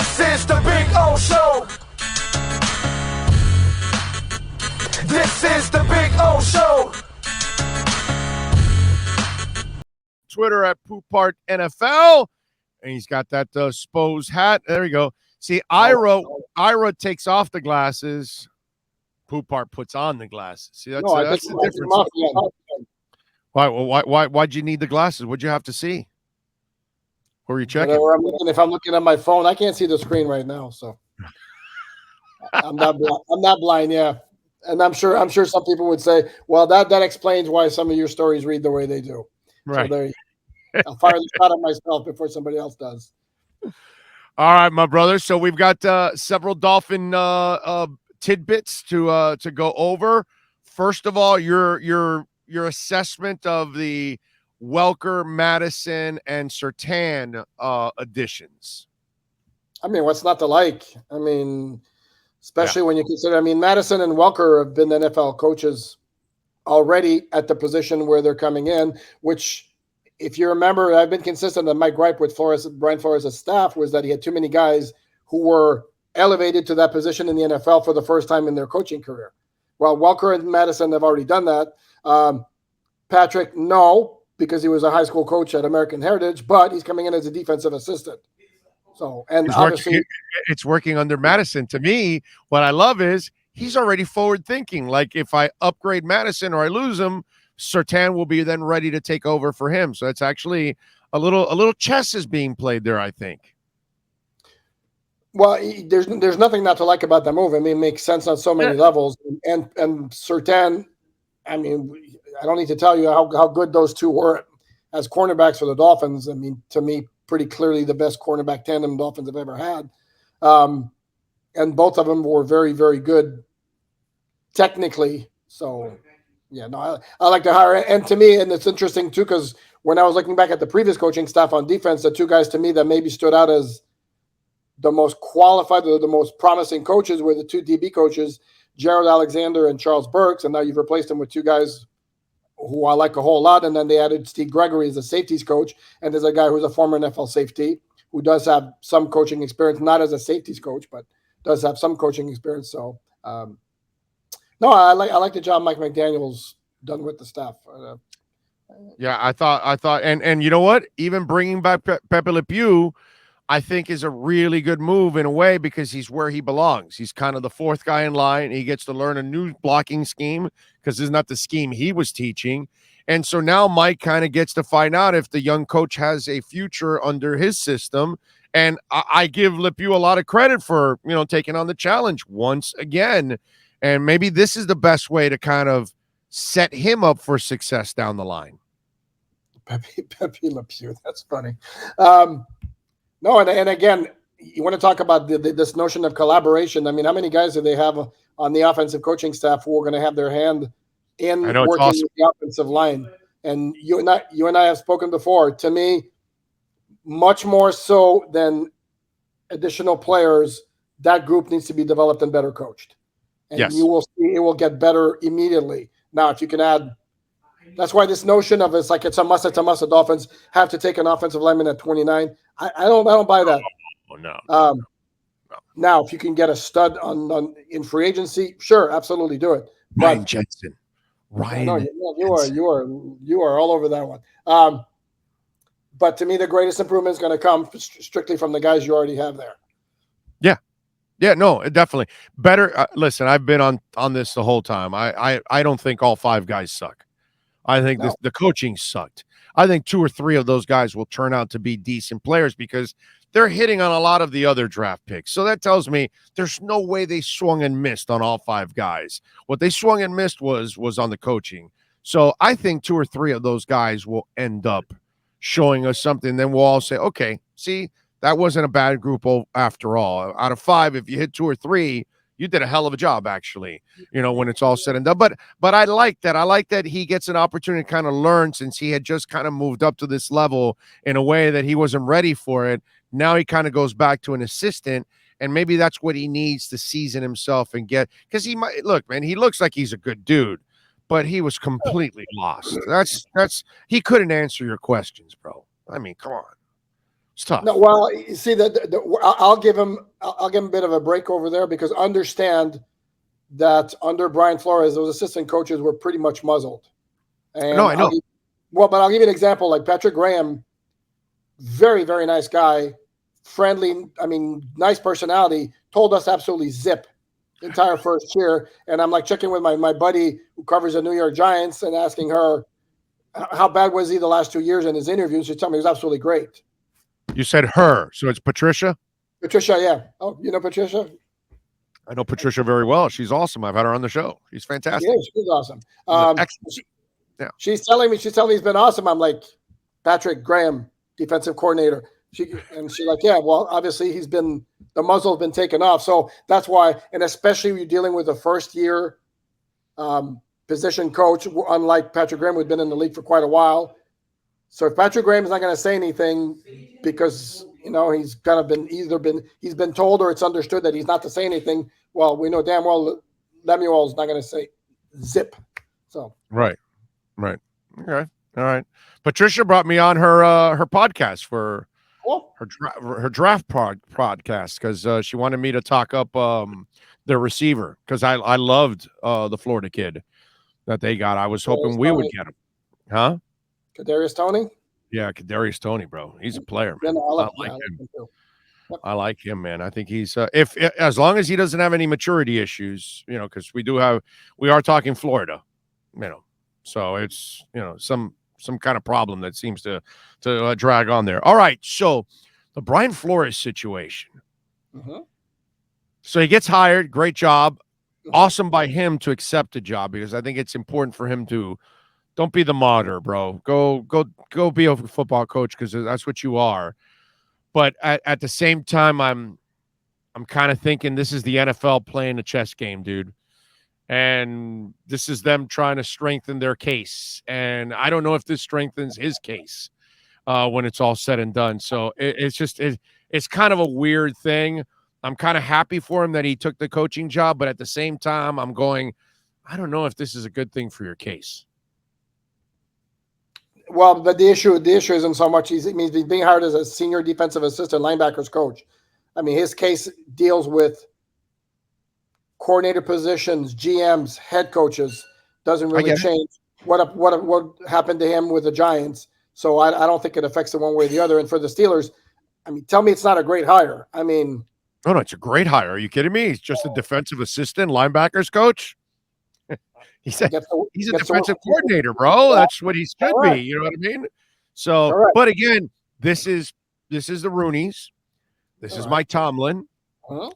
This is the Big O Show. This is the Big O Show. Twitter at Poupart NFL. And he's got that Spose hat. There you go. See, Ira takes off the glasses. Poupart puts on the glasses. See, that's the difference. Why'd you need the glasses? What'd you have to see? What were you checking? If I'm looking at my phone, I can't see the screen right now, so I'm not blind. Yeah, and I'm sure some people would say, well, that explains why some of your stories read the way they do. Right. So I'll fire the shot at myself before somebody else does. All right, my brother. So we've got several Dolphin tidbits to go over. First of all, your assessment of the Welker, Madison, and Surtain additions. I mean, what's not to like? I mean, especially when you consider, Madison and Welker have been NFL coaches already at the position where they're coming in, which, if you remember, I've been consistent that my gripe with Brian Flores' staff was that he had too many guys who were elevated to that position in the NFL for the first time in their coaching career. Well, Welker and Madison have already done that. Patrick, no, because he was a high school coach at American Heritage, but he's coming in as a defensive assistant. So, and obviously it's working under Madison. To me, what I love is he's already forward thinking. Like, if I upgrade Madison or I lose him, Surtain will be then ready to take over for him. So it's actually a little chess is being played there, I think. Well, there's nothing not to like about that move. I mean, it makes sense on so many levels. And Surtain, I mean, I don't need to tell you how good those two were as cornerbacks for the Dolphins. I mean, to me, pretty clearly the best cornerback tandem Dolphins have ever had. And both of them were very, very good technically. So, yeah, no, I like to hire. And to me, and it's interesting too, because when I was looking back at the previous coaching staff on defense, the two guys to me that maybe stood out as the most qualified or the most promising coaches were the two DB coaches, Gerald Alexander and Charles Burks. And now you've replaced them with two guys who I like a whole lot. And then they added Steve Gregory as a safeties coach. And there's a guy who's a former NFL safety who does have some coaching experience, not as a safeties coach, but does have some coaching experience. So, no, I like the job Mike McDaniel's done with the staff. Yeah, I thought, and you know what? Even bringing back Pepe Le Pew, I think, is a really good move in a way, because he's where he belongs. He's kind of the fourth guy in line. He gets to learn a new blocking scheme, because this is not the scheme he was teaching. And so now Mike kind of gets to find out if the young coach has a future under his system. And I give Le Pew a lot of credit for, taking on the challenge once again. And maybe this is the best way to kind of set him up for success down the line. Pepe Le Pew, that's funny. No, and again, you want to talk about this notion of collaboration. I mean, how many guys do they have on the offensive coaching staff who are going to have their hand in working with the offensive line? And you and I have spoken before. To me, much more so than additional players, that group needs to be developed and better coached. And you will see it will get better immediately. Now, if you can add, that's why this notion of it's a must. The Dolphins have to take an offensive lineman at 29. I don't buy that. Oh, no. No. Now, if you can get a stud in free agency, sure, absolutely do it. Ryan Jensen. Ryan. You are all over that one. But to me, the greatest improvement is going to come strictly from the guys you already have there. Yeah. Yeah, no, definitely better. Listen, I've been on this the whole time. I don't think all five guys suck. I think the coaching sucked. I think two or three of those guys will turn out to be decent players because they're hitting on a lot of the other draft picks. So that tells me there's no way they swung and missed on all five guys. What they swung and missed was on the coaching. So I think two or three of those guys will end up showing us something. Then we'll all say, okay, see, that wasn't a bad group after all. Out of five, if you hit two or three, you did a hell of a job, actually, when it's all said and done. But I like that. I like that he gets an opportunity to kind of learn, since he had just kind of moved up to this level in a way that he wasn't ready for it. Now he kind of goes back to an assistant, and maybe that's what he needs to season himself and get, because he might look, man, he looks like he's a good dude, but he was completely lost. That's he couldn't answer your questions, bro. I mean, come on. It's tough. No, well, you see I'll give him a bit of a break over there, because understand that under Brian Flores, those assistant coaches were pretty much muzzled. And No, I know. But I'll give you an example. Like Patrick Graham, very, very nice guy, friendly. I mean, nice personality. Told us absolutely zip the entire first year. And I'm like checking with my buddy who covers the New York Giants and asking her, how bad was he the last 2 years in his interviews? She told me he was absolutely great. You said her, so it's Patricia? Patricia, yeah. Oh, you know Patricia? I know Patricia very well. She's awesome. I've had her on the show. She's fantastic. Yeah, she's awesome. Excellent. Yeah. She's telling me he's been awesome. I'm like, Patrick Graham, defensive coordinator. She's like, yeah, well, obviously the muzzle's been taken off. So that's why, and especially when you're dealing with a first year position coach, unlike Patrick Graham, who's been in the league for quite a while. So if Patrick Graham is not going to say anything because, he's kind of he's been told or it's understood that he's not to say anything, well, we know damn well Lemuel's not going to say zip. So Right. Okay. All right. Patricia brought me on her podcast for her draft podcast because she wanted me to talk up their receiver because I loved the Florida kid that they got. I was hoping we would get him. Huh? Kadarius Toney? Yeah, Kadarius Toney, bro. He's a player, man. I like him. Yep. I like him, man. I think he's as long as he doesn't have any maturity issues, because we are talking Florida, so it's some kind of problem that seems to drag on there. All right, so the Brian Flores situation. Mm-hmm. So he gets hired, great job, awesome by him to accept the job because I think it's important for him to. Don't be the martyr, bro. Go be a football coach because that's what you are. But at the same time, I'm kind of thinking this is the NFL playing a chess game, dude. And this is them trying to strengthen their case. And I don't know if this strengthens his case when it's all said and done. So it's kind of a weird thing. I'm kind of happy for him that he took the coaching job. But at the same time, I'm going, I don't know if this is a good thing for your case. Well, but the issue isn't so much he's being hired as a senior defensive assistant linebackers coach. I mean, his case deals with coordinator positions, GMs, head coaches. Doesn't really change what happened to him with the Giants. So I don't think it affects it one way or the other. And for the Steelers, I mean, tell me it's not a great hire. I mean, no, it's a great hire. Are you kidding me? He's just a defensive assistant linebackers coach. He's a defensive coordinator, bro. That's what he should be. You know what I mean? So, but again, this is the Rooneys. This is Mike Tomlin.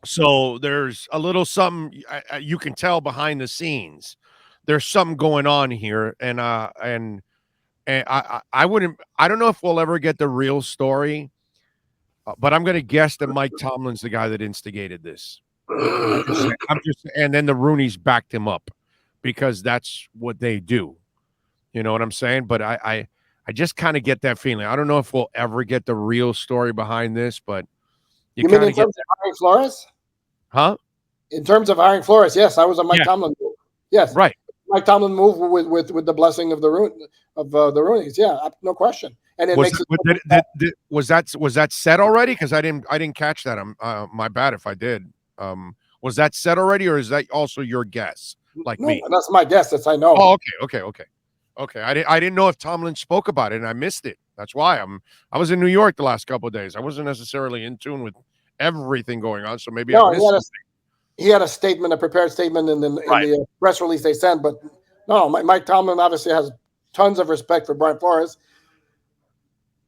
So there's a little something you can tell behind the scenes. There's something going on here, and I don't know if we'll ever get the real story, but I'm going to guess that Mike Tomlin's the guy that instigated this. And then the Rooneys backed him up. Because that's what they do. You know what I'm saying? But I just kind of get that feeling. I don't know if we'll ever get the real story behind this, but you mean in terms of hiring Flores? Huh? In terms of hiring Flores, yes, I was a Mike Tomlin move. Yes. Right. Mike Tomlin move with the blessing of the Rooneys. Yeah, no question. And it was that set already? Because I didn't catch that. My bad if I did. Was that set already, or is that also your guess? Like me, that's my guess. That's I know. Oh, okay. I didn't know if Tomlin spoke about it, and I missed it. That's why I was in New York the last couple of days. I wasn't necessarily in tune with everything going on, so maybe I missed he had a statement, a prepared statement, in the press release they sent. But no, Mike Tomlin obviously has tons of respect for Brian Flores.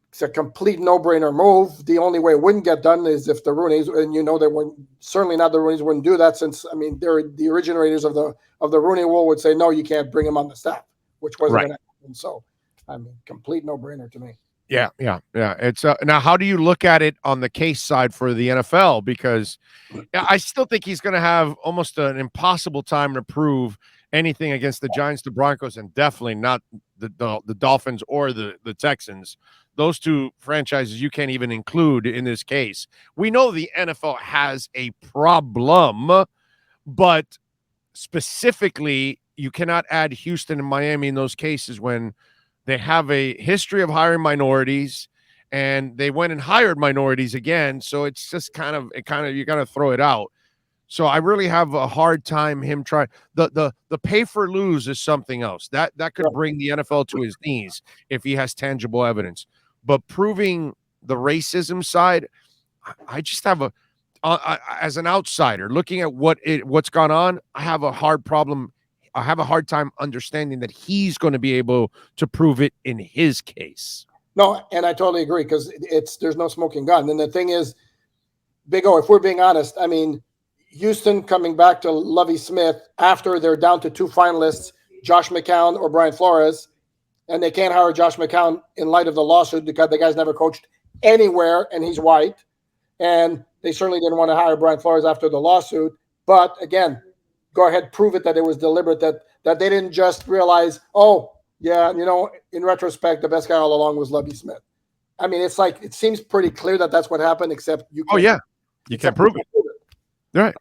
It's a complete no-brainer move. The only way it wouldn't get done is if the Rooneys, and they weren't certainly not the Rooneys wouldn't do that, since I mean they're the originators of the Rooney Rule would say no, you can't bring him on the staff, which wasn't going to happen. So I mean, complete no-brainer to me. Yeah. It's now, how do you look at it on the case side for the NFL? Because I still think he's going to have almost an impossible time to prove anything against the Giants, the Broncos, and definitely not the Dolphins or the Texans. Those two franchises you can't even include in this case. We know the NFL has a problem, but specifically, you cannot add Houston and Miami in those cases when they have a history of hiring minorities and they went and hired minorities again. So it's just kind of you got to throw it out. So I really have a hard time him trying the pay for lose is something else that could bring the NFL to his knees if he has tangible evidence. But proving the racism side, I just have as an outsider looking at what's gone on, I have a hard time understanding that he's going to be able to prove it in his case. No, and I totally agree because there's no smoking gun. And the thing is, Big O, if we're being honest, I mean, Houston coming back to Lovie Smith after they're down to 2 finalists, Josh McCown or Brian Flores, and they can't hire Josh McCown in light of the lawsuit because the guy's never coached anywhere and he's white. And they certainly didn't want to hire Brian Flores after the lawsuit. But again, go ahead, prove it that it was deliberate, that they didn't just realize, oh, yeah, in retrospect, the best guy all along was Lovie Smith. I mean, it's like it seems pretty clear that that's what happened, except you can't. Oh, yeah. You can't prove it. Right.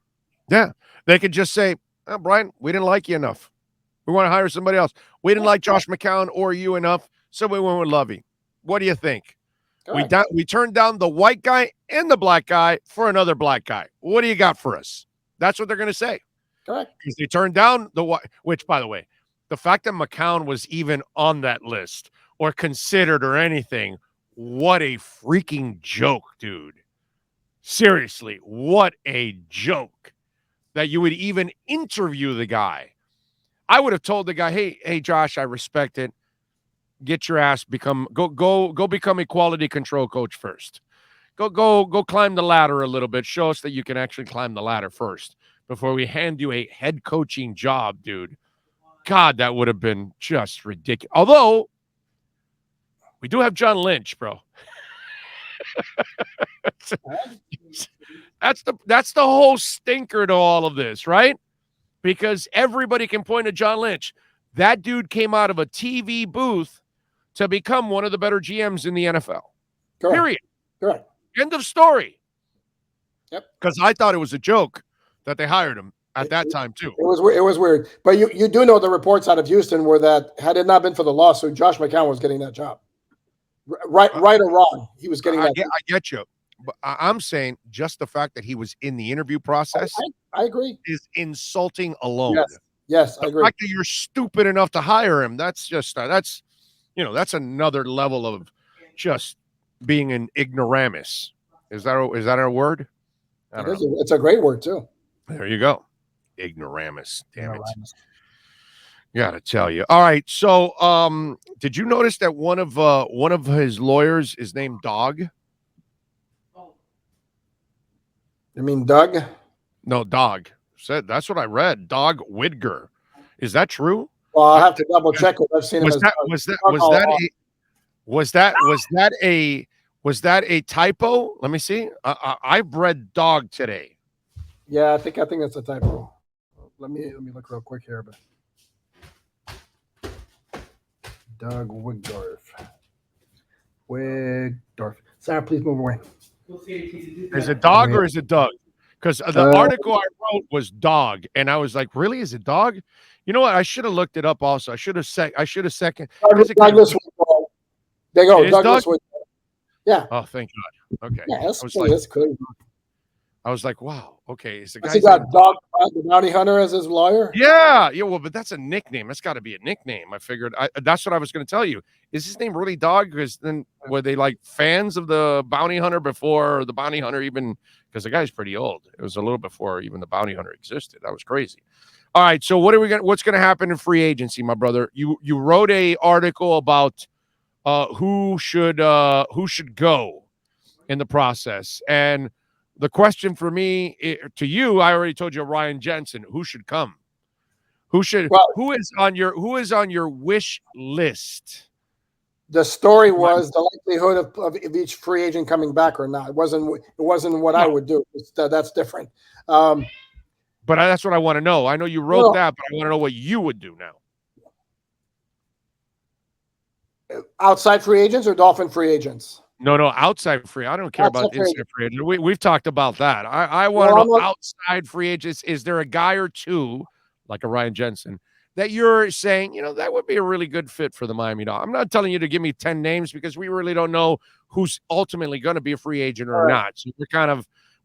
Yeah. They could just say, oh, Brian, we didn't like you enough. We want to hire somebody else. We didn't like Josh McCown or you enough, so we went with Lovie. What do you think? We turned down the white guy and the black guy for another black guy. What do you got for us? That's what they're going to say. Correct. Because they turned down the white, which, by the way, the fact that McCown was even on that list or considered or anything, what a freaking joke, dude. Seriously, what a joke that you would even interview the guy. I would have told the guy, hey, Josh, I respect it. Get your ass go become a quality control coach first. Go climb the ladder a little bit. Show us that you can actually climb the ladder first before we hand you a head coaching job, dude. God, that would have been just ridiculous. Although we do have John Lynch, bro. That's the whole stinker to all of this, right? Because everybody can point to John Lynch. That dude came out of a TV booth to become one of the better GMs in the NFL. Correct. Period. Correct. End of story. Yep. Because I thought it was a joke that they hired him at that time too. It was weird. But you do know the reports out of Houston were that had it not been for the lawsuit, Josh McCown was getting that job. Right or wrong, he was getting that. I get you. But I'm saying just the fact that he was in the interview process, I agree, is insulting alone. Yes, I agree. The fact that you're stupid enough to hire him, that's just that's another level of just being an ignoramus. Is that a word? It's a great word too. There you go, ignoramus. Damn it. Gotta tell you. All right. So, did you notice that one of his lawyers is named Dog? You mean Doug? No, Dog. That's what I read. Dog Widger. Is that true? Well, I'll have to double check it. I've seen him. Was that a typo? Let me see. I've read Dog today. Yeah, I think that's a typo. Let me look real quick here, but. Doug Wigdorf. Sarah, please move away. Is it Dog or is it Doug? Because the article I wrote was Dog, and I was like, "Really? Is it Dog?" You know what? I should have looked it up. Also, I should have second. Douglas. There you go. Douglas. Yeah. Oh, thank God. Okay. Yeah, that's crazy. I was like, wow, okay. Is the guy got Dog the Bounty Hunter as his lawyer? Yeah. Well, but that's a nickname. That's got to be a nickname. I figured that's what I was going to tell you. Is his name really Dog? Because then were they like fans of the Bounty Hunter before the Bounty Hunter even? Because the guy's pretty old. It was a little before even the Bounty Hunter existed. That was crazy. All right. So what's going to happen in free agency, my brother? You wrote a article about who should go in the process, and the question for me to you, I already told you, Ryan Jensen, who should come? Who is on your wish list? The story was the likelihood of each free agent coming back or not. It wasn't what I would do. That's different. But that's what I want to know. I know you wrote that, but I want to know what you would do now. Outside free agents or Dolphin free agents? No, outside free. I don't care about inside free agents. We've talked about that. I want to know outside free agents. Is there a guy or two, like a Ryan Jensen, that you're saying, that would be a really good fit for the Miami Dolphins? I'm not telling you to give me 10 names because we really don't know who's ultimately going to be a free agent or not. So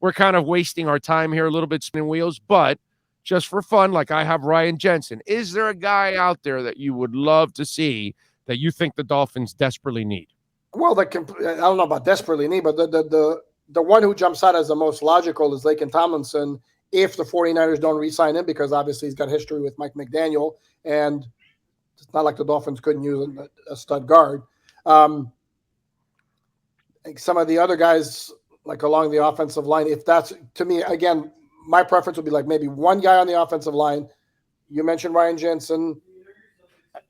we're kind of wasting our time here a little bit spinning wheels, but just for fun, like I have Ryan Jensen. Is there a guy out there that you would love to see that you think the Dolphins desperately need? Well, I don't know about desperately need, but the one who jumps out as the most logical is Laken Tomlinson, if the 49ers don't re-sign him, because obviously he's got history with Mike McDaniel, and it's not like the Dolphins couldn't use a stud guard. Some of the other guys, like along the offensive line, if that's, to me, again, my preference would be like maybe one guy on the offensive line. You mentioned Ryan Jensen.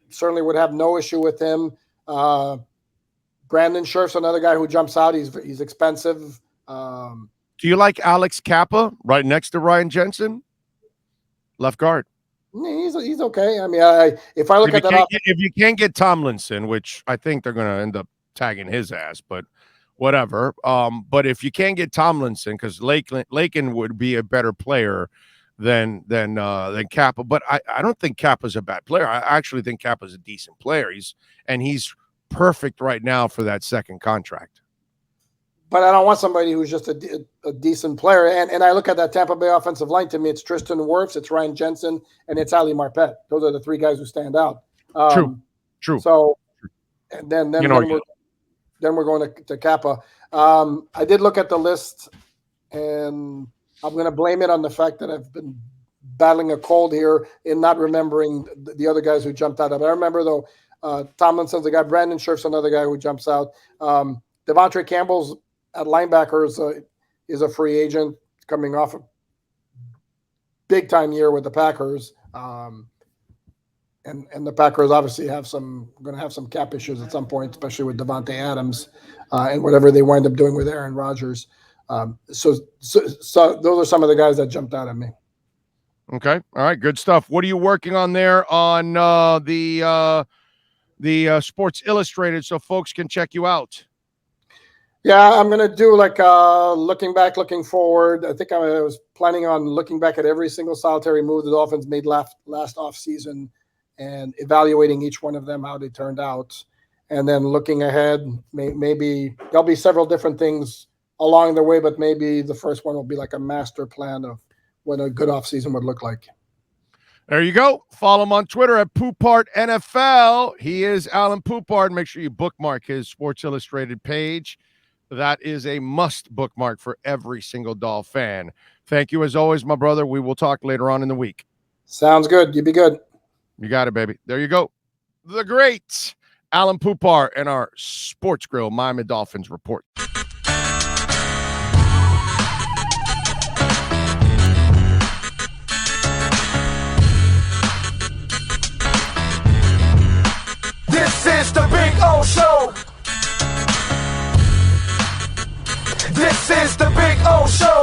Certainly would have no issue with him. Brandon Scherf's another guy who jumps out. He's expensive. Do you like Alex Kappa right next to Ryan Jensen? Left guard. He's okay. I mean, if I look at that, if you can't get Tomlinson, which I think they're going to end up tagging his ass, but whatever. But if you can't get Tomlinson, because Laken would be a better player than Kappa, but I don't think Kappa's a bad player. I actually think Kappa's a decent player. He's perfect right now for that second contract. But I don't want somebody who's just a decent player. And I look at that Tampa Bay offensive line. To me, it's Tristan Wirfs, it's Ryan Jensen, and it's Ali Marpet. Those are the three guys who stand out. True. So, and then we're going to Kappa. I did look at the list, and I'm going to blame it on the fact that I've been battling a cold here in not remembering the other guys who jumped out. I remember, though, Tomlinson's the guy. Brandon Scherf's another guy who jumps out. Devontae Campbell's at linebacker is a free agent coming off a big-time year with the Packers. And the Packers obviously going to have some cap issues at some point, especially with Devontae Adams and whatever they wind up doing with Aaron Rodgers. So those are some of the guys that jumped out at me. Okay. All right. Good stuff. What are you working on there on the Sports Illustrated so folks can check you out? Yeah, I'm going to do like looking back, looking forward. I think I was planning on looking back at every single solitary move the Dolphins made last offseason and evaluating each one of them, how they turned out. And then looking ahead, maybe there'll be several different things along the way, but maybe the first one will be like a master plan of what a good offseason would look like. There you go. Follow him on Twitter at Poupart NFL. He is Alain Poupart. Make sure you bookmark his Sports Illustrated page. That is a must bookmark for every single Doll fan. Thank you as always, my brother. We will talk later on in the week. Sounds good. You be good. You got it, baby. There you go. The great Alain Poupart and our Sports Grill Miami Dolphins report. This is the Big O Show. This is the Big O Show.